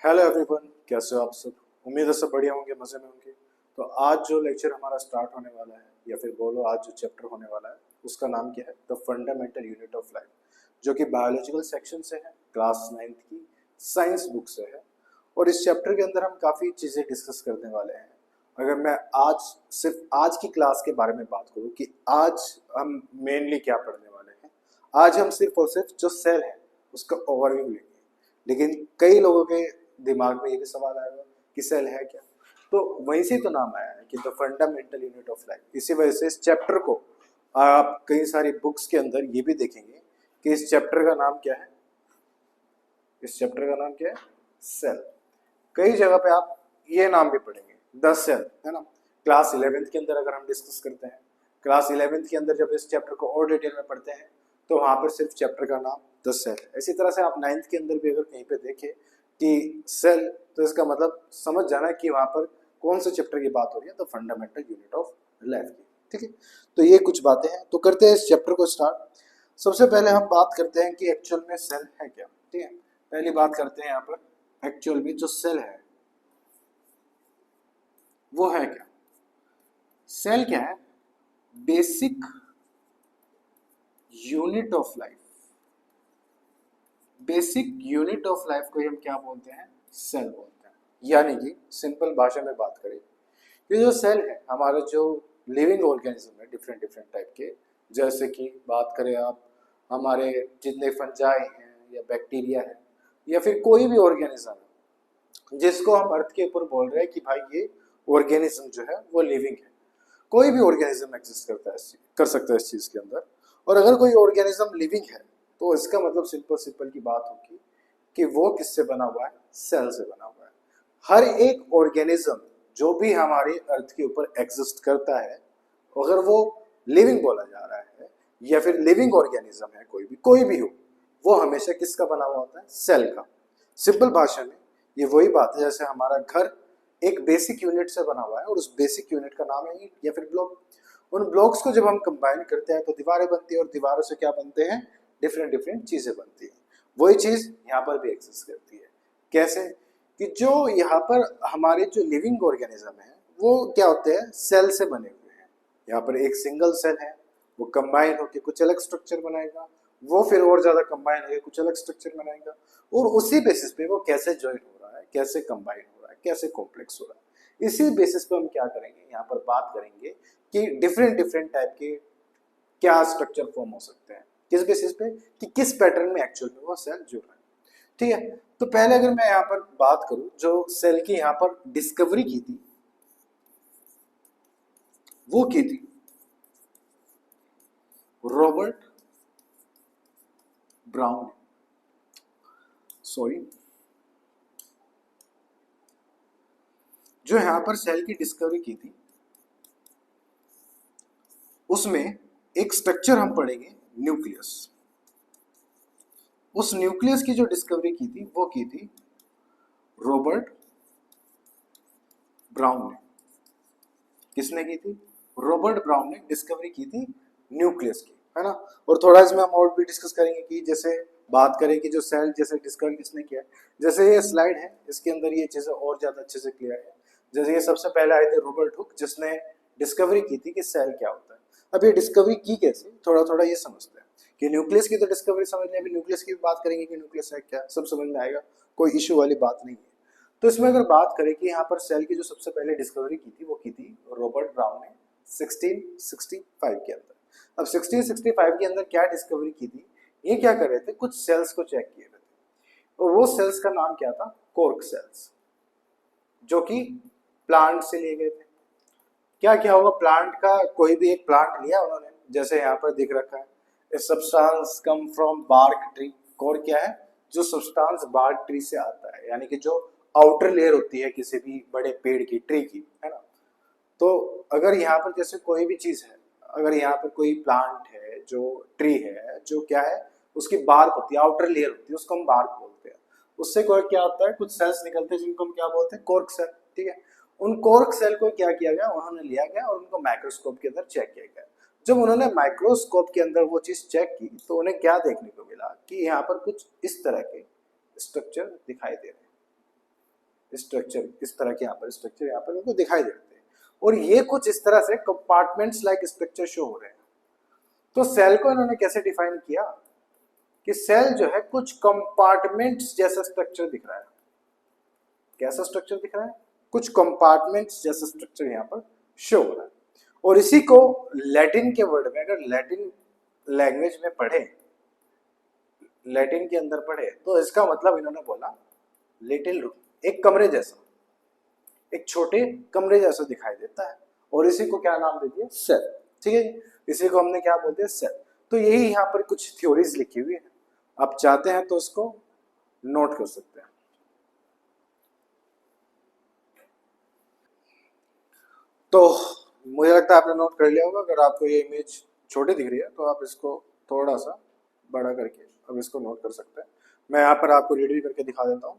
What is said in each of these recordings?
Hello everyone, कैसे हो आप सब। उम्मीद है सब बढ़िया होंगे, मज़े में होंगे। तो आज जो लेक्चर हमारा स्टार्ट होने वाला है या फिर बोलो आज जो चैप्टर होने वाला है उसका नाम क्या है, the fundamental unit of life, जो कि बायोलॉजिकल सेक्शन से है, क्लास 9th की साइंस बुक से है। और इस चैप्टर के अंदर हम काफ़ी चीज़ें डिस्कस करने वाले हैं। अगर मैं आज सिर्फ आज की क्लास के बारे में बात करूँ कि आज हम मेनली क्या पढ़ने वाले हैं, आज हम सिर्फ और सिर्फ जो सेल है उसका ओवरव्यू लेंगे। लेकिन कई लोगों के दिमाग में ये भी सवाल आएगा कि सेल है क्या। तो वहीं से तो नाम आया है कि the fundamental unit of life. इसी वजह से इस चैप्टर को आप कई सारी बुक्स के अंदर ये भी देखेंगे कि इस चैप्टर का नाम क्या है। इस चैप्टर का नाम क्या है? सेल। कई जगह पे आप ये नाम भी पढ़ेंगे, द सेल, है ना। क्लास 11th के अंदर अगर हम डिस्कस करते हैं, क्लास 11th के अंदर जब इस चैप्टर को और डिटेल में पढ़ते हैं तो वहाँ पर सिर्फ चैप्टर का नाम द सेल है। इसी तरह से आप 9th के अंदर भी अगर कहीं पे देखें कि सेल, तो इसका मतलब समझ जाना कि वहाँ पर कौन से चैप्टर की बात हो रही है, the fundamental unit of life की। ठीक है, तो ये कुछ बातें हैं। तो करते हैं इस चैप्टर को स्टार्ट। सबसे पहले हम बात करते हैं कि एक्चुअल में सेल है क्या। ठीक है, पहली बात करते हैं यहाँ पर एक्चुअल में जो सेल है वो है क्या। सेल क्या है? Basic unit of life. Basic unit of life को हम क्या बोलते हैं? सेल बोलते हैं। यानी कि सिंपल भाषा में बात करें, ये जो सेल है हमारा जो लिविंग ऑर्गेनिज्म है डिफरेंट डिफरेंट टाइप के, जैसे कि बात करें आप हमारे जितने फंजाई हैं या बैक्टीरिया है या फिर कोई भी ऑर्गेनिज्म है जिसको हम अर्थ के ऊपर बोल रहे हैं कि भाई ये ऑर्गेनिज्म जो है वो लिविंग है। कोई भी ऑर्गेनिज्म एग्जिस्ट करता है, कर सकता है इस चीज़ के अंदर। और अगर कोई ऑर्गेनिज्म लिविंग है तो इसका मतलब सिंपल सिंपल की बात होगी कि वो किससे बना हुआ है? सेल से बना हुआ है। हर एक ऑर्गेनिज्म जो भी हमारे अर्थ के ऊपर एग्जिस्ट करता है, अगर वो लिविंग बोला जा रहा है या फिर लिविंग ऑर्गेनिज्म है, कोई भी हो, वो हमेशा किसका बना हुआ होता है? सेल का। सिंपल भाषा में ये वही बात है जैसे हमारा घर एक बेसिक यूनिट से बना हुआ है और उस बेसिक यूनिट का नाम है ईंट या फिर ब्लॉक। उन ब्लॉक्स को जब हम कंबाइन करते हैं तो दीवारें बनती है और दीवारों से क्या बनते हैं? डिफरेंट डिफरेंट चीजें बनती है। वही चीज यहाँ पर भी एग्जिस्ट करती है। कैसे? कि जो यहाँ पर हमारे जो लिविंग ऑर्गेनिज्म है वो क्या होते हैं? सेल से बने हुए हैं। यहाँ पर एक सिंगल सेल है, वो कंबाइन होकर कुछ अलग स्ट्रक्चर बनाएगा, वो फिर और ज्यादा कंबाइन होकर कुछ अलग स्ट्रक्चर बनाएगा, और उसी बेसिस पे वो कैसे ज्वाइन हो रहा है, कैसे कंबाइन हो रहा है, कैसे कॉम्प्लेक्स हो रहा है, इसी बेसिस पे हम क्या करेंगे, यहाँ पर बात करेंगे कि डिफरेंट डिफरेंट टाइप के क्या स्ट्रक्चर फॉर्म हो सकते हैं, किस बेसिस पे कि किस पैटर्न में एक्चुअल में वो सेल जुड़ रहा है। ठीक है, तो पहले अगर मैं यहाँ पर बात करूं, जो सेल की यहाँ पर डिस्कवरी की थी वो की थी रॉबर्ट ब्राउन। सॉरी, जो यहाँ पर सेल की डिस्कवरी की थी उसमें एक स्ट्रक्चर हम पढ़ेंगे, न्यूक्लियस। उस न्यूक्लियस की जो डिस्कवरी की थी वो की थी रॉबर्ट ब्राउन ने। किसने की थी? रॉबर्ट ब्राउन ने डिस्कवरी की थी न्यूक्लियस की, है ना। और थोड़ा इसमें हम और भी डिस्कस करेंगे कि जैसे बात करें कि जो सेल जैसे डिस्कवर किसने किया है। जैसे ये स्लाइड है इसके अंदर ये चीजें और ज्यादा अच्छे से क्लियर है। जैसे ये सबसे पहले आए थे रॉबर्ट हुक, जिसने डिस्कवरी की थी कि सेल क्या होता है। अब ये डिस्कवरी की कैसे, थोड़ा थोड़ा ये समझते हैं कि न्यूक्लियस की तो डिस्कवरी समझ लें, अभी न्यूक्लियस की बात करेंगे कि न्यूक्लियस है क्या, सब समझ में आएगा, कोई इश्यू वाली बात नहीं है। तो इसमें अगर बात करें कि यहाँ पर सेल की जो सबसे पहले डिस्कवरी की थी वो की थी रॉबर्ट ब्राउन ने 1665 के अंदर। अब 1665 के अंदर क्या डिस्कवरी की थी, ये क्या कर रहे थे, कुछ सेल्स को चेक किए रहे थे, और वो सेल्स का नाम क्या था? कॉर्क सेल्स, जो कि प्लांट से लिए गए थे। क्या क्या होगा, प्लांट का कोई भी एक प्लांट लिया उन्होंने, जैसे यहाँ पर दिख रखा है, a substance come from bark tree. Cork क्या है? जो सब्सटेंस बार्क ट्री से आता है, यानी कि जो आउटर लेयर होती है किसी भी बड़े पेड़ की, ट्री की, है ना। तो अगर यहाँ पर जैसे कोई भी चीज है, अगर यहाँ पर कोई प्लांट है, जो ट्री है, जो क्या है, उसकी बार्क होती है, आउटर लेयर होती है, उसको हम बार्क बोलते हैं। उससे कोई क्या होता है, कुछ सेल्स निकलते हैं जिनको हम क्या बोलते हैं? Cork cell. ठीक है, उन कॉर्क सेल को क्या किया गया, उन्होंने लिया गया और उनको माइक्रोस्कोप के अंदर चेक किया गया। जब उन्होंने माइक्रोस्कोप के अंदर वो चीज चेक की तो उन्हें क्या देखने को मिला कि यहाँ पर कुछ इस तरह के स्ट्रक्चर दिखाई दे रहे हैं। स्ट्रक्चर, इस तरह के यहाँ पर स्ट्रक्चर यहाँ पर उनको दिखाई देते हैं, और ये कुछ इस तरह से कंपार्टमेंट्स लाइक स्ट्रक्चर शो हो रहे हैं। तो सेल को इन्होंने कैसे डिफाइन किया कि सेल जो है कुछ कंपार्टमेंट्स जैसा स्ट्रक्चर दिख रहा है। कैसा स्ट्रक्चर दिख रहा है? कुछ कंपार्टमेंट्स जैसा स्ट्रक्चर यहाँ पर शो हो रहा है। और इसी को लैटिन के वर्ड में, अगर लैटिन लैंग्वेज में पढ़े, लैटिन के अंदर पढ़े, तो इसका मतलब इन्होंने बोला लिटिल रूम, एक कमरे जैसा, एक छोटे कमरे जैसा दिखाई देता है, और इसी को क्या नाम दे दिया? सेल। ठीक है, इसी को हमने क्या बोलते हैं? सेल। तो यही यहाँ पर कुछ थ्योरीज लिखी हुई है, आप चाहते हैं तो इसको नोट कर सकते हैं। तो मुझे लगता है आपने नोट कर लिया होगा। अगर आपको ये इमेज छोटी दिख रही है तो आप इसको थोड़ा सा बड़ा करके अब इसको नोट कर सकते हैं। मैं यहाँ पर आपको रीड भी करके दिखा देता हूँ।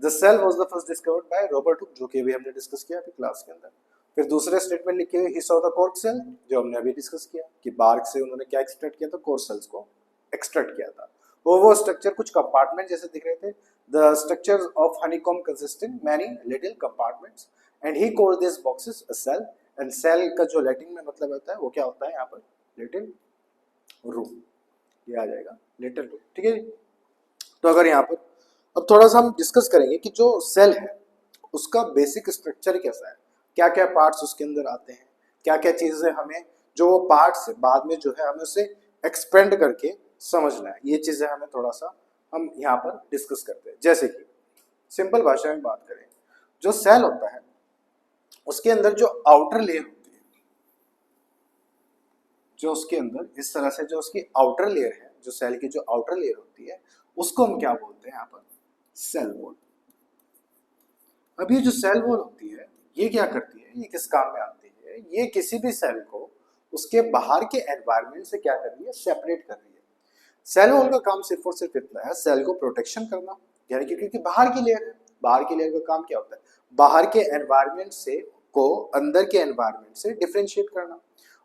The cell was the first discovered by Robert Hooke, जो कि अभी हमने डिस्कस किया अभी क्लास के अंदर। फिर दूसरे स्टेटमेंट लिखे हुए, he saw the cork cell, जो हमने अभी डिस्कस किया कि बार्क से उन्होंने क्या एक्सट्रैक्ट किया था? कोर सेल्स को एक्सट्रैक्ट किया था। वो स्ट्रक्चर कुछ कंपार्टमेंट जैसे दिख रहे थे। The structure of honeycomb consisting many little compartments and he called this boxes a cell. And cell का जो लैटिन में मतलब होता है वो क्या होता है? यहाँ पर लिटिल रूम, ये आ जाएगा लिटिल रूम। ठीक है, तो अगर यहाँ पर अब थोड़ा सा हम डिस्कस करेंगे कि जो सेल है उसका बेसिक स्ट्रक्चर कैसा है, क्या क्या पार्ट्स उसके अंदर आते हैं, क्या क्या चीजें हमें जो वो पार्ट्स बाद में जो है हमें उसे एक्सपेंड करके समझना है, ये चीजें हमें थोड़ा सा हम यहाँ पर डिस्कस करते हैं। जैसे कि सिंपल भाषा में बात करें, जो सेल होता है उसके अंदर जो आउटर लेयर होती है, जो उसके अंदर इस तरह से जो उसकी आउटर लेयर है, जो सेल की जो आउटर लेयर होती है, उसको हम क्या बोलते हैं? यहाँ पर सेल वॉल। अब ये जो सेल वॉल होती है ये क्या करती है, ये किस काम में आती है? ये किसी भी सेल को उसके बाहर के एनवायरनमेंट से क्या कर रही है? सेपरेट कर रही है। सेल वॉल का काम सिर्फ और सिर्फ इतना है, सेल को प्रोटेक्शन करना, यानी कि क्योंकि बाहर की लेयर है, बाहर की लेयर का काम क्या होता है? बाहर के एनवायरनमेंट से को अंदर के एनवायरनमेंट से डिफरेंशिएट करना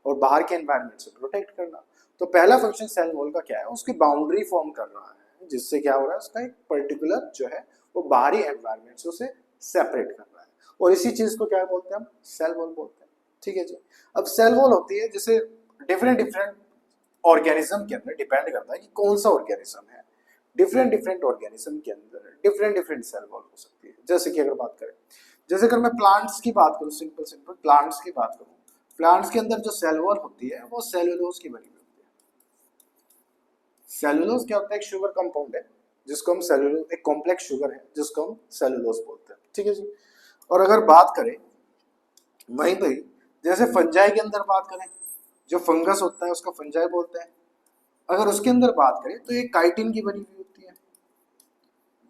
और बाहर के एनवायरनमेंट से प्रोटेक्ट करना। तो पहला फंक्शन सेल वॉल का क्या है? उसकी बाउंड्री फॉर्म कर रहा है, जिससे क्या हो रहा है? उसका एक पर्टिकुलर जो है वो बाहरी एनवायरनमेंट से उसे सेपरेट कर रहा है, और इसी चीज को क्या बोलते हैं? हम सेल वॉल बोलते हैं। ठीक है जी। अब सेल वॉल होती है जैसे डिफरेंट डिफरेंट ऑर्गेनिज्म के अंदर डिपेंड करता है कि कौन सा ऑर्गेनिज्म है, डिफरेंट डिफरेंट ऑर्गेनिज्म के अंदर डिफरेंट डिफरेंट सेल वॉल हो सकती है। जैसे कि अगर बात करें, जैसे अगर मैं प्लांट्स की बात करूं, सिंपल सिंपल प्लांट्स की बात करूं, प्लांट्स के अंदर जो सेल वॉल होती है वो सेलुलोज की बनी हुई होती है। सेलुलोज क्या होता है? एक शुगर कंपाउंड है जिसको हम सेलुलोज, एक कॉम्प्लेक्स शुगर है जिसको हम सेलुलोज बोलते हैं। ठीक है जी। और अगर बात करें वहीं पर जैसे फंजाई के अंदर बात करें, जो फंगस होता है उसका फंजाई बोलते हैं। अगर उसके अंदर बात करें तो ये काइटिन की बनी हुई होती है।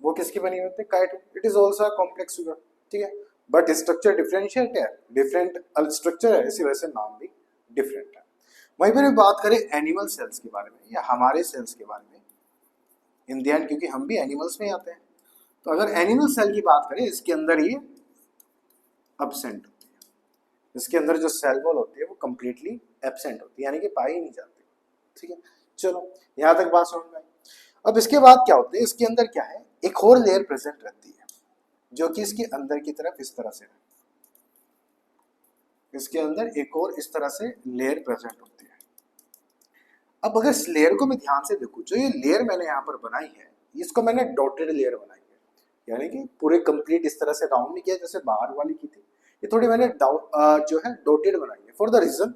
वो किसकी बनी हुई होती है? Chitin. It is also a complex sugar. ठीक है, बट स्ट्रक्चर डिफरेंशिएट है, डिफरेंट स्ट्रक्चर है, इसी वजह से नाम भी डिफरेंट है। वहीं पर बात करें एनिमल सेल्स के बारे में या हमारे सेल्स के बारे में, इन द एंड क्योंकि हम भी एनिमल्स में आते हैं, तो अगर एनिमल सेल की बात करें इसके अंदर ये एब्सेंट होती है, इसके अंदर जो सेल वॉल होती है वो कंप्लीटली एब्सेंट होती है, यानी कि पाई नहीं जाती। ठीक है, चलो यहाँ तक बात समझ में आई। अब इसके बाद क्या होता है? इसके अंदर क्या है? एक और लेयर प्रेजेंट रहती है जो कि इसके अंदर की तरफ इस तरह से, इसके अंदर एक और इस तरह से लेयर प्रेजेंट होती है। अब अगर इस लेयर को मैं ध्यान से देखूं, जो ये लेयर मैंने यहाँ पर बनाई है इसको मैंने डॉटेड लेयर बनाई है, यानी कि पूरे कंप्लीट इस तरह से राउंड नहीं किया जैसे बाहर वाली की थी, ये थोड़ी मैंने जो है डॉटेड बनाई है। फॉर द रीजन,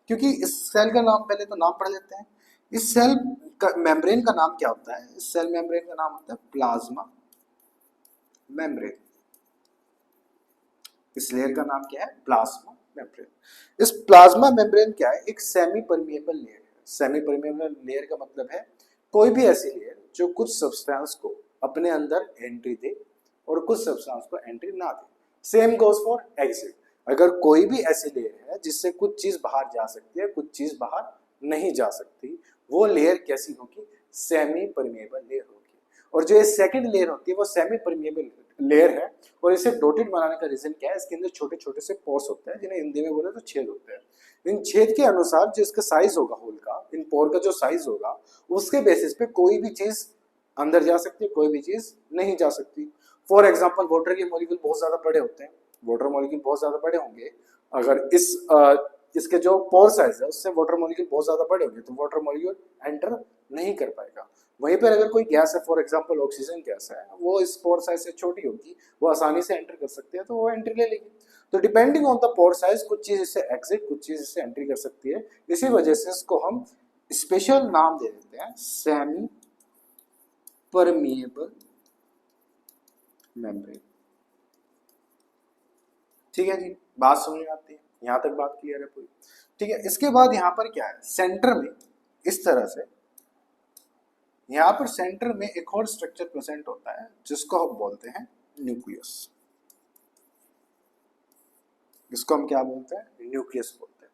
क्योंकि इस सेल का नाम पहले तो नाम पढ़ लेते हैं। इस सेल का मेम्ब्रेन का नाम क्या होता है? इस सेल मेम्ब्रेन का नाम होता है प्लाज्मा मेम्ब्रेन। इस लेयर का नाम क्या है? Plasma membrane. इस प्लाज्मा मेम्ब्रेन क्या है? एक सेमी परमिएबल लेयर है। सेमी परमिएबल लेयर का मतलब है कोई भी ऐसी लेयर जो कुछ सब्सटेंस को अपने अंदर एंट्री दे और कुछ सब्सटेंस को एंट्री ना दे। Same goes for exit. अगर कोई भी ऐसी लेयर है जिससे कुछ चीज बाहर जा सकती है, कुछ चीज बाहर नहीं जा सकती, वो लेयर कैसी होगी? सेमी परमिएबल लेयर होगी। और जो ये सेकंड लेयर होती है वो सेमी परमिएबल लेयर है, और इसे डॉटेड बनाने का रीजन क्या है? इसके अंदर छोटे छोटे से पोर्स होते हैं, जिन्हें हिंदी में बोले तो छेद होते हैं। इन छेद के अनुसार जो इसका साइज होगा होल का, इन पोर का जो साइज होगा उसके बेसिस पे कोई भी चीज अंदर जा सकती है, कोई भी चीज नहीं जा सकती। फॉर एग्जाम्पल वाटर के मॉलिक्यूल बहुत ज्यादा बड़े होते हैं, वाटर मॉलिक्यूल बहुत ज्यादा बड़े होंगे, अगर इसके जो पोर साइज है उससे वाटर मॉलिक्यूल बहुत ज्यादा बड़े होंगे तो वाटर मॉलिक्यूल एंटर नहीं कर पाएगा। वहीं पर अगर कोई गैस है, फॉर एग्जाम्पल ऑक्सीजन गैस है, वो इस पोर साइज से छोटी होगी, वो आसानी से एंटर कर सकती है, तो वो एंट्री ले लेगी। तो depending on the pore size कुछ चीज इससे एग्जिट, कुछ चीज इससे एंट्री कर सकती है। इसी वजह से इसको हम स्पेशल नाम दे देते हैं सेमी परमिएबल मेम्ब्रेन। ठीक है जी, बात समझ में आती है, यहां तक बात क्लियर है पूरी। ठीक है, इसके बाद यहां पर क्या है, सेंटर में इस तरह से यहां पर सेंटर में एक और स्ट्रक्चर प्रेजेंट होता है जिसको हम बोलते हैं न्यूक्लियस। इसको हम क्या बोलते हैं, न्यूक्लियस बोलते हैं।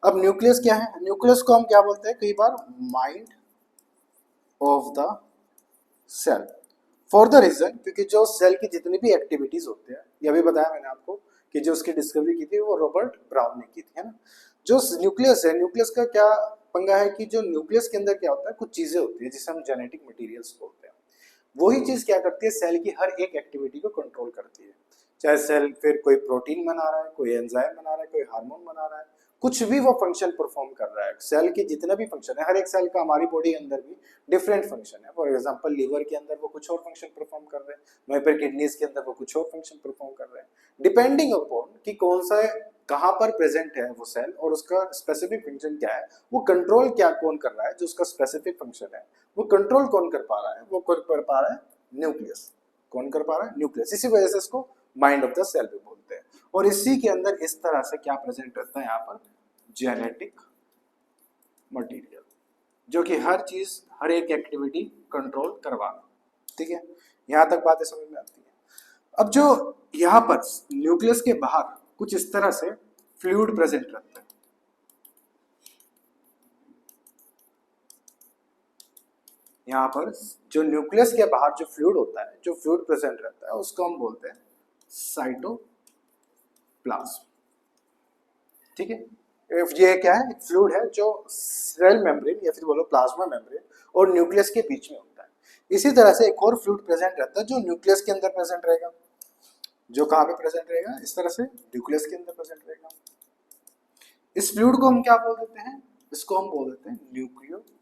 अब न्यूक्लियस क्या है, न्यूक्लियस को हम क्या बोलते हैं कई बार, mind of the cell, for the reason क्योंकि जो सेल की जितनी भी एक्टिविटीज होते हैं, ये भी बताया मैंने आपको कि जो उसकी डिस्कवरी की थी वो रॉबर्ट ब्राउन ने की थी, है ना। जो न्यूक्लियस है, न्यूक्लियस का क्या पंगा है कि जो न्यूक्लियस के अंदर क्या होता है, कुछ चीजें होती है जिसे हम जेनेटिक मटेरियल्स बोलते हैं। वही चीज क्या करती है, सेल की हर एक एक्टिविटी को कंट्रोल करती है। चाहे सेल फिर कोई प्रोटीन बना रहा है, कोई एंजाइम बना रहा है, कोई हार्मोन बना रहा है, कुछ भी वो फंक्शन परफॉर्म कर रहा है। सेल के जितना भी फंक्शन है, हर एक सेल का हमारी बॉडी के अंदर भी डिफरेंट फंक्शन है। फॉर एग्जांपल लिवर के अंदर वो कुछ और फंक्शन परफॉर्म कर रहे हैं, वहीं पर किडनीज के अंदर वो कुछ और फंक्शन परफॉर्म कर रहे हैं, डिपेंडिंग अपॉन कि कौन सा कहाँ पर प्रेजेंट है वो सेल और उसका स्पेसिफिक फंक्शन क्या है, वो कंट्रोल क्या कौन कर रहा है, जो उसका स्पेसिफिक फंक्शन है वो कंट्रोल कौन कर पा रहा है, वो कर पा रहा है न्यूक्लियस। कौन कर पा रहा है, न्यूक्लियस। इसी वजह से इसको माइंड ऑफ द सेल भी बोलते हैं। और इसी के अंदर इस तरह से क्या प्रेजेंट रहता है यहाँ पर, जेनेटिक मटेरियल, जो कि हर चीज हर एक एक्टिविटी कंट्रोल करवाना। ठीक है, यहां तक बातें समझ में आती है। अब जो यहाँ पर न्यूक्लियस के बाहर कुछ इस तरह से फ्लूइड प्रेजेंट रहता है। यहाँ पर जो न्यूक्लियस के बाहर जो फ्लूइड होता है, जो फ्लूइड प्रेजेंट रहता है, उसको हम बोलते हैं साइटोप्लाज्म। ठीक है, ये क्या है, फ्लूइड है जो सेल मेम्ब्रेन या फिर बोलो प्लाज्मा मेम्ब्रेन और न्यूक्लियस के बीच में होता है। इसी तरह से एक और फ्लूइड प्रेजेंट रहता है जो न्यूक्लियस के अंदर प्रेजेंट रहेगा। जो कहाँ पे प्रेजेंट रहेगा, इस तरह से न्यूक्लियस के अंदर प्रेजेंट रहेगा। इस फ्लूइड को हम क्या बोल देते हैं, इसको हम बोल देते हैं न्यूक्लियोप्लाज्म।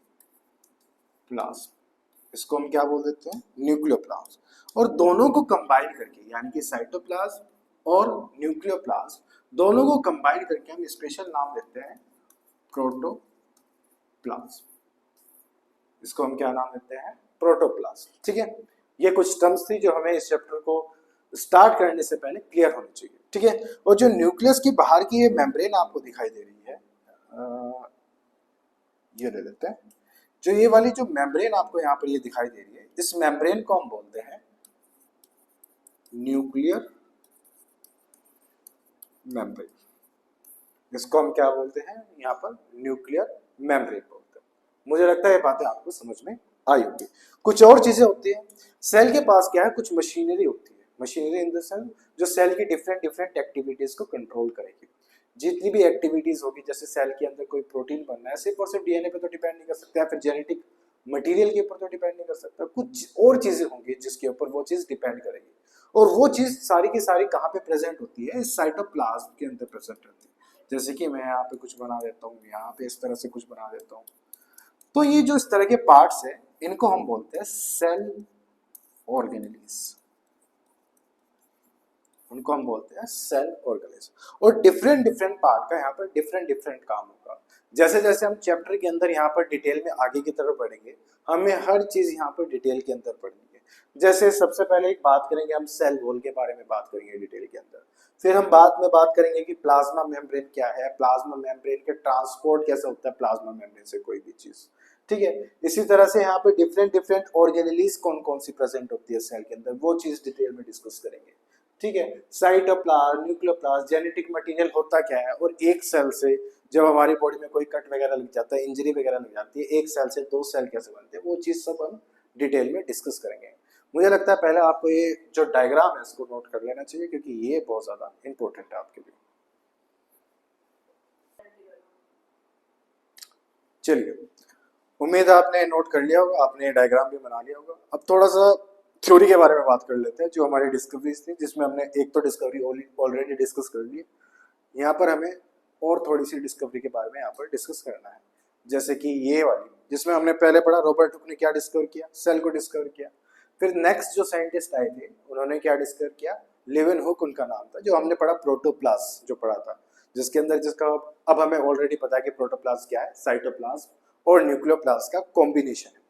इसको हम क्या बोल देते हैं, न्यूक्लियोप्लाज्म। और दोनों को कंबाइन करके, यानी कि साइटोप्लाज्म और न्यूक्लियोप्लाज्म दोनों को कंबाइन करके हम स्पेशल नाम देते हैं प्रोटोप्लाज्म। इसको हम क्या नाम देते हैं, प्रोटोप्लाज्म। ठीक है, ये कुछ टर्म्स थी जो हमें इस चैप्टर को स्टार्ट करने से पहले क्लियर होनी चाहिए। ठीक है, और जो न्यूक्लियस की बाहर की ये मेम्ब्रेन आपको दिखाई दे रही है, ये ले लेते हैं। जो ये वाली जो मेम्ब्रेन आपको यहाँ पर ये दिखाई दे रही है, इस मेम्ब्रेन को हम बोलते हैं न्यूक्लियर मेम्ब्रेन। इसको हम क्या बोलते हैं, यहाँ पर न्यूक्लियर मेम्ब्रेन बोलते हैं। मुझे लगता है ये बातें आपको समझ में आई होगी। कुछ और चीजें होती हैं, सेल के पास क्या है, कुछ मशीनरी होती है। मशीनरी इन द सेंस जो सेल की डिफरेंट डिफरेंट एक्टिविटीज को कंट्रोल करेगी। जितनी भी एक्टिविटीज होगी, जैसे सेल के अंदर कोई प्रोटीन बनना है, सिर्फ और सिर्फ डीएनए पे तो डिपेंड नहीं कर सकता, या फिर जेनेटिक मटेरियल के ऊपर तो डिपेंड नहीं कर सकता। कुछ और चीजें होंगी जिसके ऊपर वो चीज डिपेंड करेगी, और वो चीज सारी की सारी कहाँ पे प्रेजेंट होती है, इस साइटोप्लाज्म के अंदर प्रेजेंट रहती है। जैसे कि मैं यहाँ पे कुछ बना देता हूँ, यहाँ पे इस तरह से कुछ बना देता हूँ। तो ये जो इस तरह के पार्ट्स हैं, इनको हम बोलते हैं सेल ऑर्गेनेल्स। उनको हम बोलते हैं सेल ऑर्गेनेल्स। और डिफरेंट डिफरेंट पार्ट का यहाँ पर डिफरेंट डिफरेंट काम होगा। जैसे जैसे हम चैप्टर के अंदर यहाँ पर डिटेल में आगे की तरफ बढ़ेंगे, हमें हर चीज यहाँ पर डिटेल के अंदर पढ़नी है। जैसे सबसे पहले एक बात करेंगे, हम सेल वॉल के बारे में बात करेंगे डिटेल के अंदर। फिर हम बाद में बात करेंगे कि प्लाज्मा मेम्ब्रेन क्या है, प्लाज्मा मेम्ब्रेन के ट्रांसपोर्ट कैसे होता है प्लाज्मा मेम्ब्रेन से कोई भी चीज। ठीक है, इसी तरह से यहाँ पे डिफरेंट डिफरेंट ऑर्गेनेलीज कौन कौन सी प्रेजेंट होती है सेल के अंदर, वो चीज डिटेल में डिस्कस करेंगे। ठीक है, साइटोप्लाज्म, न्यूक्लियोप्लाज्म, जेनेटिक मटेरियल होता क्या है, और एक सेल से जब हमारी बॉडी में कोई कट वगैरह लग जाता है, इंजरी वगैरह लग जाती है, एक सेल से दो सेल कैसे बनते हैं, वो चीज सब हम डिटेल में डिस्कस करेंगे। मुझे लगता है पहले आपको ये जो डायग्राम है इसको नोट कर लेना चाहिए, क्योंकि ये बहुत ज्यादा इंपॉर्टेंट है आपके लिए। चलिए, उम्मीद है आपने नोट कर लिया होगा, आपने डायग्राम भी बना लिया होगा। अब थोड़ा सा थ्योरी के बारे में बात कर लेते हैं, जो हमारी डिस्कवरीज थी, जिसमें हमने एक तो डिस्कवरी ऑलरेडी डिस्कस कर ली। यहाँ पर हमें और थोड़ी सी डिस्कवरी के बारे में यहाँ पर डिस्कस करना है, जैसे कि ये वाली, जिसमें हमने पहले पढ़ा रॉबर्ट हुक ने क्या डिस्कवर किया, सेल को डिस्कवर किया। फिर नेक्स्ट जो साइंटिस्ट आए थे उन्होंने क्या डिस्कवर किया, लेवन हुक उनका नाम था, जो हमने पढ़ा प्रोटोप्लाज्म जो पढ़ा था, जिसके अंदर जिसका अब हमें ऑलरेडी पता है कि प्रोटोप्लाज्म क्या है, साइटोप्लाज्म और न्यूक्लियोप्लाज्म का कॉम्बिनेशन है।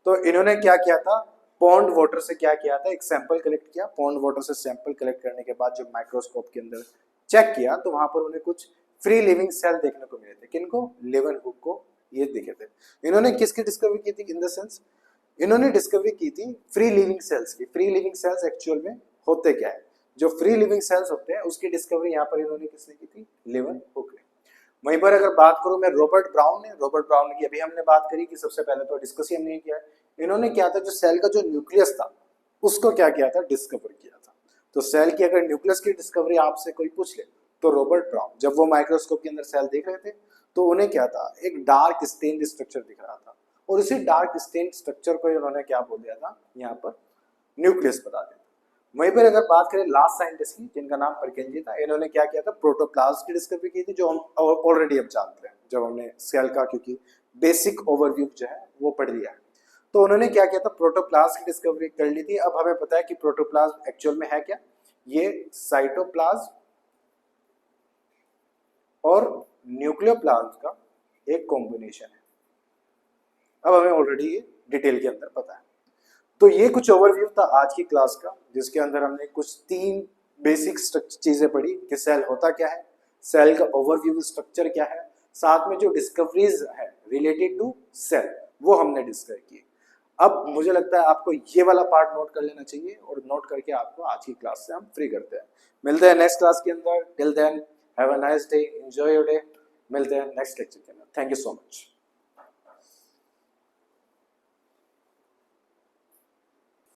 तो इन्होंने क्या किया था, पॉन्ड वाटर से क्या किया था, एक सैंपल कलेक्ट किया। पॉन्ड वाटर से सैंपल कलेक्ट करने के बाद जब माइक्रोस्कोप के अंदर चेक किया तो वहां पर उन्हें कुछ फ्री लिविंग सेल देखने को मिले थे। किनको, लेवन हुक को ये दिखे थे। इन्होंने किसकी डिस्कवरी की थी, इन द सेंस इन्होंने डिस्कवरी की थी फ्री लिविंग सेल्स की। फ्री लिविंग सेल्स एक्चुअल में होते क्या है, जो फ्री लिविंग सेल्स होते हैं उसकी डिस्कवरी यहाँ पर इन्होंने किसने की थी, लेवन हुक ने। वहीं पर अगर बात करूं मैं रॉबर्ट ब्राउन की अभी हमने बात करी कि सबसे पहले तो डिस्कस ही हमने किया है। इन्होंने क्या था, जो सेल का जो न्यूक्लियस था उसको क्या किया था, डिस्कवर किया था। तो सेल की अगर न्यूक्लियस की डिस्कवरी आपसे कोई पूछ ले तो रॉबर्ट ब्राउन, जब वो माइक्रोस्कोप के अंदर सेल देख रहे थे तो उन्हें क्या था, एक डार्क स्टेन्ड स्ट्रक्चर दिख रहा था, और उसी डार्क स्टेन्ड स्ट्रक्चर को उन्होंने क्या बोल दिया था, यहाँ पर न्यूक्लियस बता दिया। वहीं पर अगर बात करें लास्ट साइंटिस्ट की, जिनका नाम परकेंजी था, इन्होंने क्या किया था, प्रोटोप्लाज्म की डिस्कवरी की थी, जो हम ऑलरेडी अब जानते हैं जब हमने सेल का क्योंकि बेसिक ओवरव्यू जो है वो पढ़ लिया है। तो उन्होंने क्या किया था, प्रोटोप्लाज्म की डिस्कवरी कर ली थी। अब हमें पता है कि प्रोटोप्लाज्म एक्चुअल में है क्या, ये साइटोप्लाज्म और न्यूक्लियोप्लाज्म का एक कॉम्बिनेशन है। अब हमें ऑलरेडी ये डिटेल के अंदर पता है। तो ये कुछ ओवरव्यू था आज की क्लास का, जिसके अंदर हमने कुछ 3 बेसिक चीजें पढ़ी कि सेल होता क्या है, सेल का ओवरव्यू स्ट्रक्चर क्या है, साथ में जो डिस्कवरीज है रिलेटेड टू सेल वो हमने डिस्कस की। अब मुझे लगता है आपको ये वाला पार्ट नोट कर लेना चाहिए, और नोट करके आपको आज की क्लास से हम फ्री करते हैं। मिलते हैं नेक्स्ट क्लास के अंदर। Till then have a nice day, enjoy your day. मिलते हैं नेक्स्ट लेक्चर के अंदर। Thank you so much.